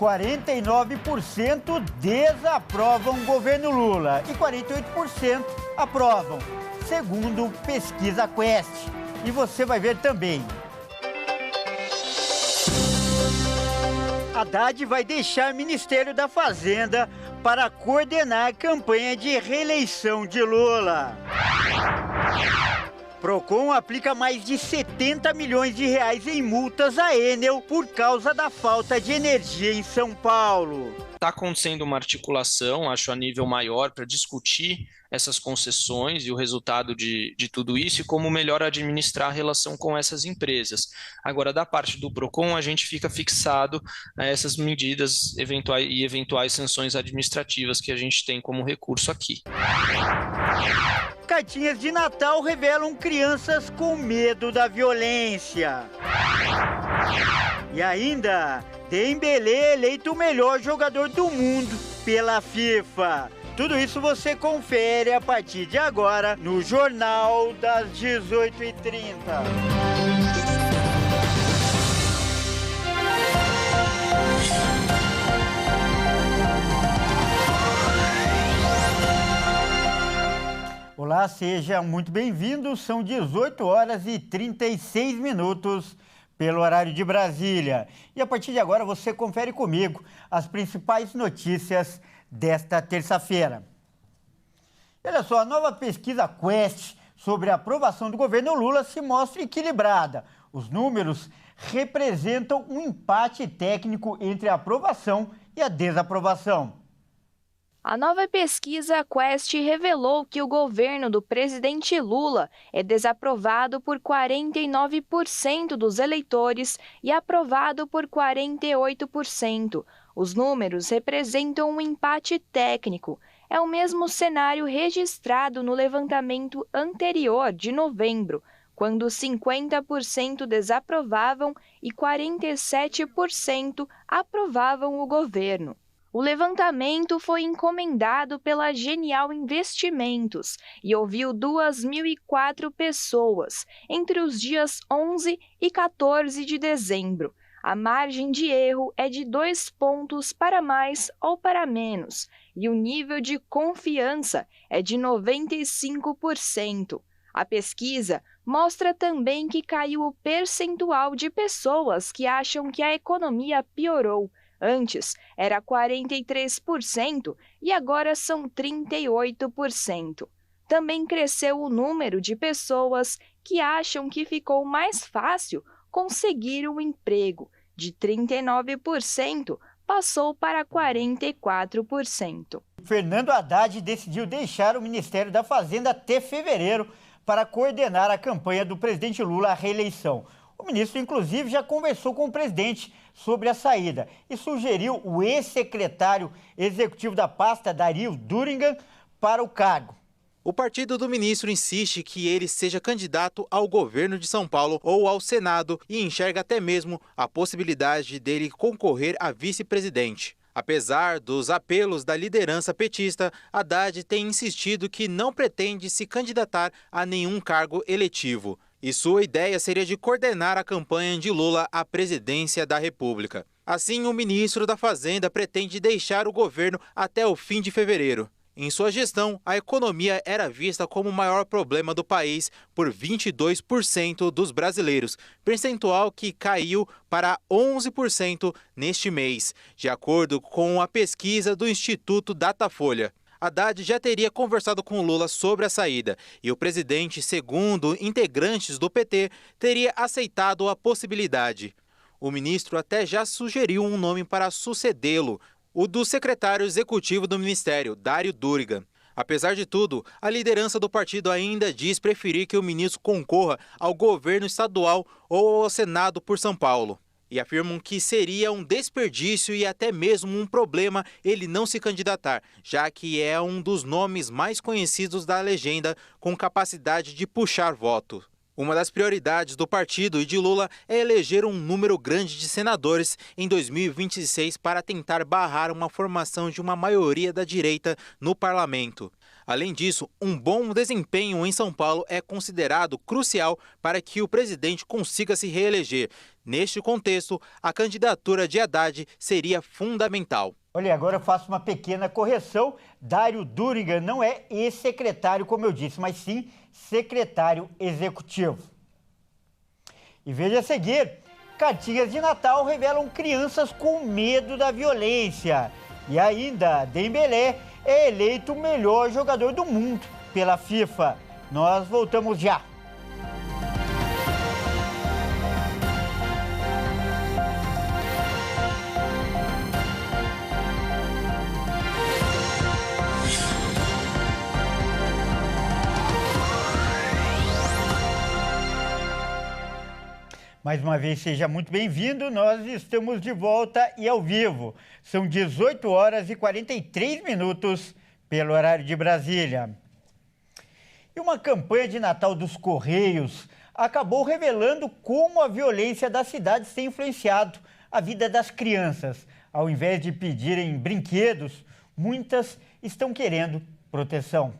49% desaprovam o governo Lula e 48% aprovam, segundo pesquisa Quest. E você vai ver também. Haddad vai deixar o Ministério da Fazenda para coordenar a campanha de reeleição de Lula. Procon aplica mais de 70 milhões de reais em multas à Enel por causa da falta de energia em São Paulo. Está acontecendo uma articulação, acho, a nível maior para discutir essas concessões e o resultado de tudo isso e como melhor administrar a relação com essas empresas. Agora, da parte do Procon, a gente fica fixado a essas medidas eventuais sanções administrativas que a gente tem como recurso aqui. Cartinhas de Natal revelam crianças com medo da violência. E ainda, Dembélé eleito o melhor jogador do mundo pela FIFA. Tudo isso você confere a partir de agora no Jornal das 18h30. Olá, seja muito bem-vindo. São 18h36 pelo horário de Brasília. E a partir de agora você confere comigo as principais notícias desta terça-feira. Olha só, a nova pesquisa Quest sobre a aprovação do governo Lula se mostra equilibrada. Os números representam um empate técnico entre a aprovação e a desaprovação. A nova pesquisa Quest revelou que o governo do presidente Lula é desaprovado por 49% dos eleitores e aprovado por 48%. Os números representam um empate técnico. É o mesmo cenário registrado no levantamento anterior de novembro, quando 50% desaprovavam e 47% aprovavam o governo. O levantamento foi encomendado pela Genial Investimentos e ouviu 2.004 pessoas entre os dias 11 e 14 de dezembro. A margem de erro é de 2 pontos para mais ou para menos e o nível de confiança é de 95%. A pesquisa mostra também que caiu o percentual de pessoas que acham que a economia piorou. Antes era 43% e agora são 38%. Também cresceu o número de pessoas que acham que ficou mais fácil conseguir um emprego. De 39% passou para 44%. Fernando Haddad decidiu deixar o Ministério da Fazenda até fevereiro para coordenar a campanha do presidente Lula à reeleição. O ministro, inclusive, já conversou com o presidente sobre a saída e sugeriu o ex-secretário executivo da pasta, Dario Durigan, para o cargo. O partido do ministro insiste que ele seja candidato ao governo de São Paulo ou ao Senado e enxerga até mesmo a possibilidade dele concorrer a vice-presidente. Apesar dos apelos da liderança petista, Haddad tem insistido que não pretende se candidatar a nenhum cargo eletivo. E sua ideia seria de coordenar a campanha de Lula à presidência da República. Assim, o ministro da Fazenda pretende deixar o governo até o fim de fevereiro. Em sua gestão, a economia era vista como o maior problema do país por 22% dos brasileiros, percentual que caiu para 11% neste mês, de acordo com a pesquisa do Instituto Datafolha. Haddad já teria conversado com Lula sobre a saída e o presidente, segundo integrantes do PT, teria aceitado a possibilidade. O ministro até já sugeriu um nome para sucedê-lo, o do secretário executivo do ministério, Dario Durigan. Apesar de tudo, a liderança do partido ainda diz preferir que o ministro concorra ao governo estadual ou ao Senado por São Paulo. E afirmam que seria um desperdício e até mesmo um problema ele não se candidatar, já que é um dos nomes mais conhecidos da legenda com capacidade de puxar voto. Uma das prioridades do partido e de Lula é eleger um número grande de senadores em 2026 para tentar barrar uma formação de uma maioria da direita no parlamento. Além disso, um bom desempenho em São Paulo é considerado crucial para que o presidente consiga se reeleger. Neste contexto, a candidatura de Haddad seria fundamental. Olha, agora eu faço uma pequena correção. Dário Durigan não é ex-secretário, como eu disse, mas sim secretário executivo. E veja a seguir, cartinhas de Natal revelam crianças com medo da violência. E ainda, Dembélé é eleito o melhor jogador do mundo pela FIFA. Nós voltamos já. Mais uma vez, seja muito bem-vindo. Nós estamos de volta e ao vivo. São 18 horas e 43 minutos pelo horário de Brasília. E uma campanha de Natal dos Correios acabou revelando como a violência da cidade tem influenciado a vida das crianças. Ao invés de pedirem brinquedos, muitas estão querendo proteção.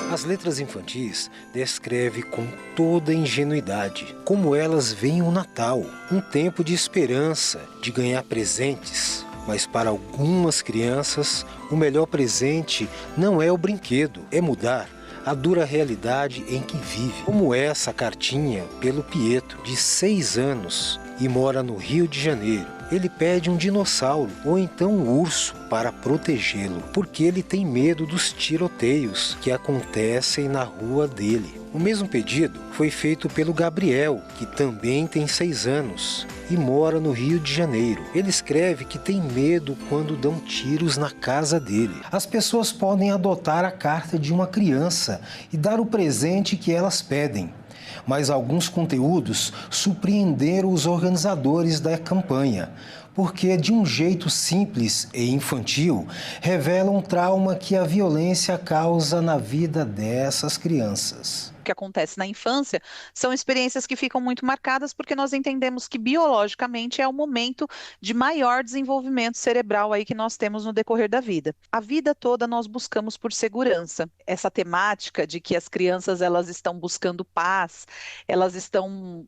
As letras infantis descrevem com toda ingenuidade como elas veem o Natal, um tempo de esperança, de ganhar presentes. Mas para algumas crianças, o melhor presente não é o brinquedo, é mudar a dura realidade em que vive. Como essa cartinha pelo Pietro, de 6 anos, e mora no Rio de Janeiro. Ele pede um dinossauro ou então um urso para protegê-lo, porque ele tem medo dos tiroteios que acontecem na rua dele. O mesmo pedido foi feito pelo Gabriel, que também tem 6 anos e mora no Rio de Janeiro. Ele escreve que tem medo quando dão tiros na casa dele. As pessoas podem adotar a carta de uma criança e dar o presente que elas pedem. Mas alguns conteúdos surpreenderam os organizadores da campanha, porque de um jeito simples e infantil, revelam um trauma que a violência causa na vida dessas crianças. Que acontece na infância são experiências que ficam muito marcadas porque nós entendemos que biologicamente é o momento de maior desenvolvimento cerebral aí que nós temos no decorrer da vida. A vida toda nós buscamos por segurança. Essa temática de que as crianças elas estão buscando paz, elas estão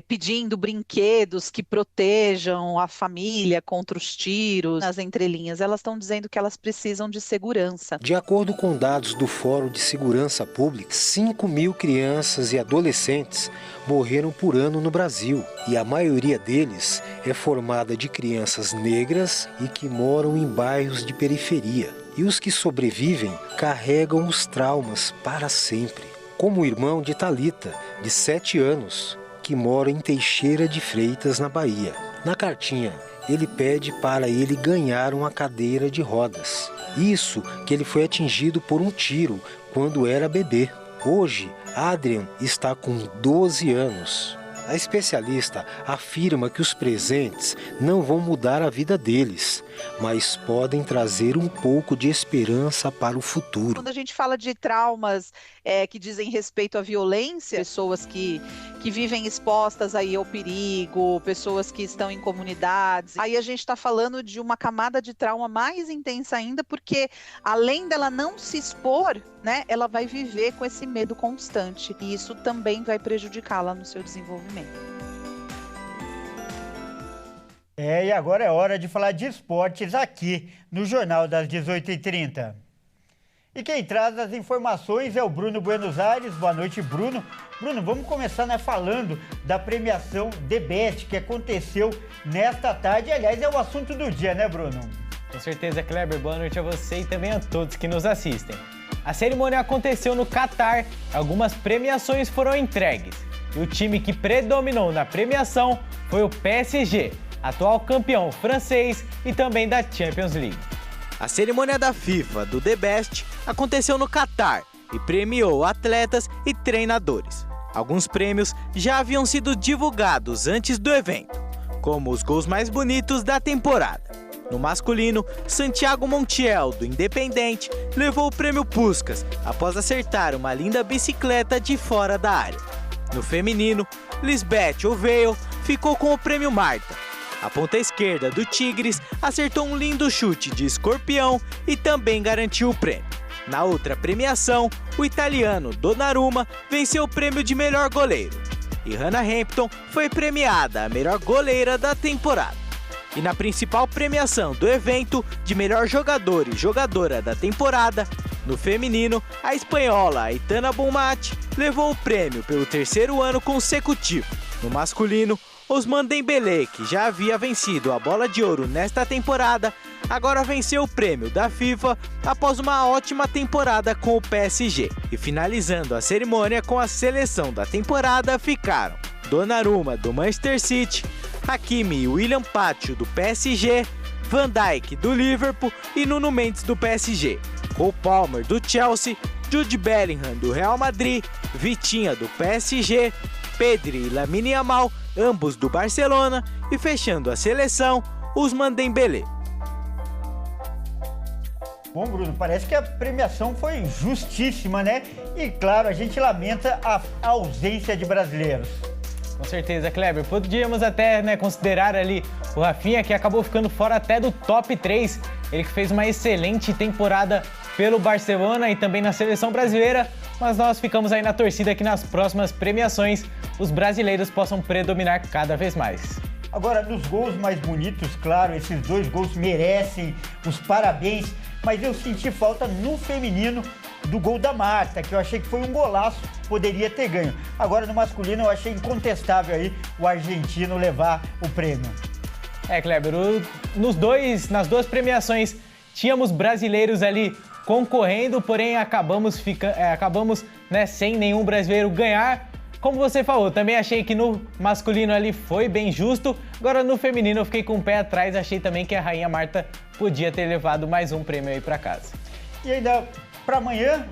pedindo brinquedos que protejam a família contra os tiros, nas entrelinhas, elas estão dizendo que elas precisam de segurança. De acordo com dados do Fórum de Segurança Pública, 5.000 crianças e adolescentes morreram por ano no Brasil, e a maioria deles é formada de crianças negras e que moram em bairros de periferia. E os que sobrevivem carregam os traumas para sempre, como o irmão de Thalita, de 7 anos, que mora em Teixeira de Freitas, na Bahia. Na cartinha, ele pede para ele ganhar uma cadeira de rodas. Isso que ele foi atingido por um tiro quando era bebê. Hoje, Adrian está com 12 anos. A especialista afirma que os presentes não vão mudar a vida deles, mas podem trazer um pouco de esperança para o futuro. Quando a gente fala de traumas que dizem respeito à violência, pessoas que vivem expostas aí ao perigo, pessoas que estão em comunidades, aí a gente está falando de uma camada de trauma mais intensa ainda, porque além dela não se expor, né, ela vai viver com esse medo constante, e isso também vai prejudicá-la no seu desenvolvimento. E agora é hora de falar de esportes aqui no Jornal das 18h30. E quem traz as informações é o Bruno Buenos Aires. Boa noite, Bruno. Bruno, vamos começar falando da premiação The Best, que aconteceu nesta tarde. Aliás, é o assunto do dia, né, Bruno? Com certeza, Kleber. Boa noite a você e também a todos que nos assistem. A cerimônia aconteceu no Catar. Algumas premiações foram entregues. E o time que predominou na premiação foi o PSG, atual campeão francês e também da Champions League. A cerimônia da FIFA do The Best aconteceu no Catar e premiou atletas e treinadores. Alguns prêmios já haviam sido divulgados antes do evento, como os gols mais bonitos da temporada. No masculino, Santiago Montiel, do Independente, levou o prêmio Puskás após acertar uma linda bicicleta de fora da área. No feminino, Lisbeth Oveio ficou com o prêmio Marta. A ponta esquerda do Tigres acertou um lindo chute de escorpião e também garantiu o prêmio. Na outra premiação, o italiano Donnarumma venceu o prêmio de melhor goleiro. E Hannah Hampton foi premiada a melhor goleira da temporada. E na principal premiação do evento de melhor jogador e jogadora da temporada, no feminino, a espanhola Aitana Bonmatí levou o prêmio pelo terceiro ano consecutivo. No masculino, Ousmane Dembélé, que já havia vencido a Bola de Ouro nesta temporada, agora venceu o prêmio da FIFA após uma ótima temporada com o PSG. E finalizando a cerimônia com a seleção da temporada ficaram Donnarumma, do Manchester City, Hakimi e William Pacho, do PSG, Van Dijk, do Liverpool e Nuno Mendes, do PSG, Cole Palmer, do Chelsea, Jude Bellingham, do Real Madrid, Vitinha, do PSG, Pedri e Lamine Yamal, ambos do Barcelona, e fechando a seleção, Ousmane Dembélé. Bom, Bruno, parece que a premiação foi justíssima, né? E claro, a gente lamenta a ausência de brasileiros. Com certeza, Kleber. Podíamos até considerar ali o Rafinha, que acabou ficando fora até do top 3. Ele que fez uma excelente temporada pelo Barcelona e também na seleção brasileira. Mas nós ficamos aí na torcida que nas próximas premiações os brasileiros possam predominar cada vez mais. Agora, nos gols mais bonitos, claro, esses 2 gols merecem os parabéns, mas eu senti falta no feminino do gol da Marta, que eu achei que foi um golaço, poderia ter ganho. Agora, no masculino, eu achei incontestável aí o argentino levar o prêmio. Kleber, nas duas premiações tínhamos brasileiros ali concorrendo, porém acabamos sem nenhum brasileiro ganhar. Como você falou, também achei que no masculino ali foi bem justo. Agora no feminino eu fiquei com o pé atrás, achei também que a Rainha Marta podia ter levado mais um prêmio aí para casa. E ainda para amanhã,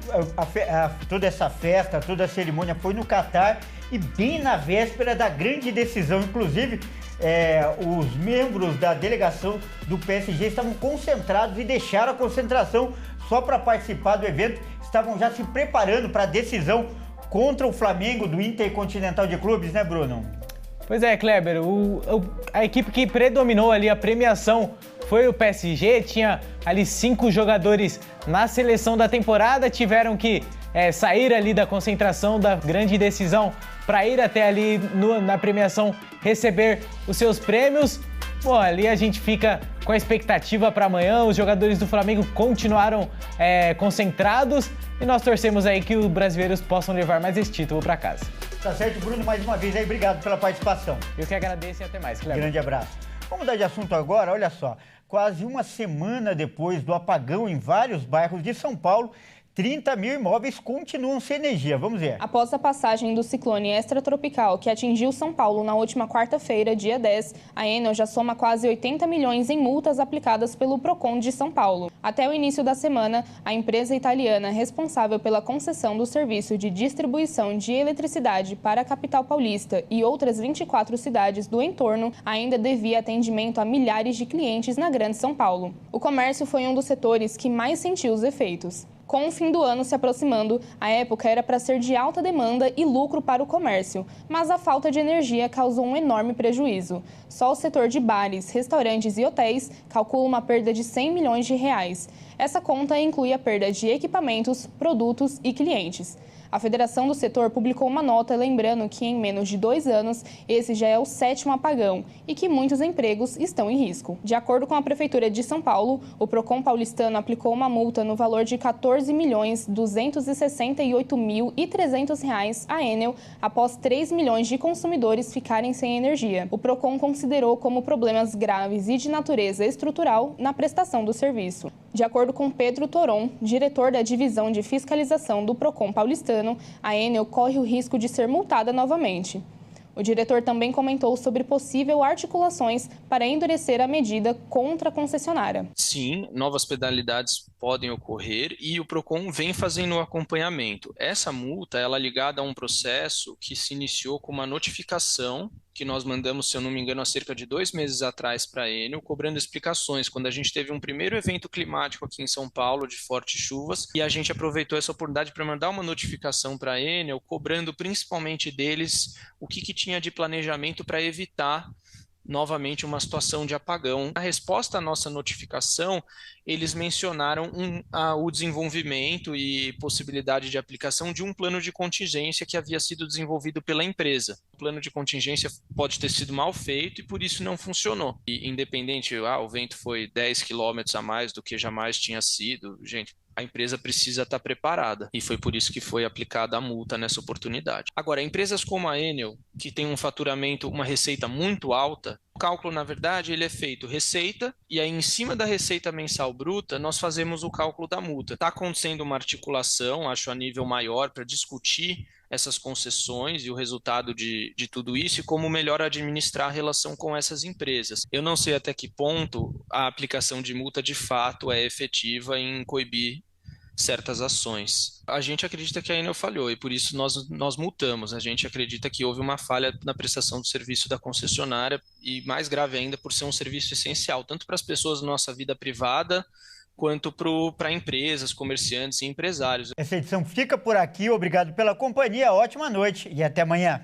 toda essa festa, toda a cerimônia foi no Catar e bem na véspera da grande decisão. Inclusive, os membros da delegação do PSG estavam concentrados e deixaram a concentração só para participar do evento. Estavam já se preparando para a decisão contra o Flamengo do Intercontinental de Clubes, né, Bruno? Pois é, Kleber, a equipe que predominou ali a premiação foi o PSG, tinha ali 5 jogadores na seleção da temporada, tiveram que sair ali da concentração da grande decisão para ir até ali na premiação receber os seus prêmios. Bom, ali a gente fica com a expectativa para amanhã, os jogadores do Flamengo continuaram concentrados e nós torcemos aí que os brasileiros possam levar mais esse título para casa. Tá certo, Bruno, mais uma vez aí, obrigado pela participação. Eu que agradeço e até mais, Cleber. Grande abraço. Vamos mudar de assunto agora, olha só. Quase uma semana depois do apagão em vários bairros de São Paulo, 30 mil imóveis continuam sem energia. Vamos ver. Após a passagem do ciclone extratropical que atingiu São Paulo na última quarta-feira, dia 10, a Enel já soma quase 80 milhões em multas aplicadas pelo Procon de São Paulo. Até o início da semana, a empresa italiana responsável pela concessão do serviço de distribuição de eletricidade para a capital paulista e outras 24 cidades do entorno ainda devia atendimento a milhares de clientes na Grande São Paulo. O comércio foi um dos setores que mais sentiu os efeitos. Com o fim do ano se aproximando, a época era para ser de alta demanda e lucro para o comércio, mas a falta de energia causou um enorme prejuízo. Só o setor de bares, restaurantes e hotéis calcula uma perda de 100 milhões de reais. Essa conta inclui a perda de equipamentos, produtos e clientes. A Federação do Setor publicou uma nota lembrando que em menos de 2 anos, esse já é o 7º apagão e que muitos empregos estão em risco. De acordo com a Prefeitura de São Paulo, o Procon paulistano aplicou uma multa no valor de R$ 14.268.300 à Enel após 3 milhões de consumidores ficarem sem energia. O Procon considerou como problemas graves e de natureza estrutural na prestação do serviço. De acordo com Pedro Toron, diretor da Divisão de Fiscalização do Procon paulistano, a Enel corre o risco de ser multada novamente. O diretor também comentou sobre possível articulações para endurecer a medida contra a concessionária. Sim, novas penalidades podem ocorrer e o Procon vem fazendo o acompanhamento. Essa multa ela é ligada a um processo que se iniciou com uma notificação que nós mandamos, se eu não me engano, há cerca de 2 meses atrás para a Enel, cobrando explicações, quando a gente teve um primeiro evento climático aqui em São Paulo, de fortes chuvas, e a gente aproveitou essa oportunidade para mandar uma notificação para a Enel, cobrando principalmente deles o que tinha de planejamento para evitar novamente uma situação de apagão. A resposta à nossa notificação, eles mencionaram o desenvolvimento e possibilidade de aplicação de um plano de contingência que havia sido desenvolvido pela empresa. O plano de contingência pode ter sido mal feito e por isso não funcionou. E independente, o vento foi 10 quilômetros a mais do que jamais tinha sido, gente, a empresa precisa estar preparada e foi por isso que foi aplicada a multa nessa oportunidade. Agora, empresas como a Enel, que tem um faturamento, uma receita muito alta, o cálculo, na verdade, ele é feito receita e aí em cima da receita mensal bruta, nós fazemos o cálculo da multa. Está acontecendo uma articulação, acho a nível maior, para discutir essas concessões e o resultado de tudo isso e como melhor administrar a relação com essas empresas. Eu não sei até que ponto a aplicação de multa de fato é efetiva em coibir certas ações. A gente acredita que a Enel falhou e por isso nós multamos. A gente acredita que houve uma falha na prestação do serviço da concessionária e mais grave ainda por ser um serviço essencial, tanto para as pessoas da nossa vida privada quanto para empresas, comerciantes e empresários. Essa edição fica por aqui. Obrigado pela companhia, ótima noite e até amanhã.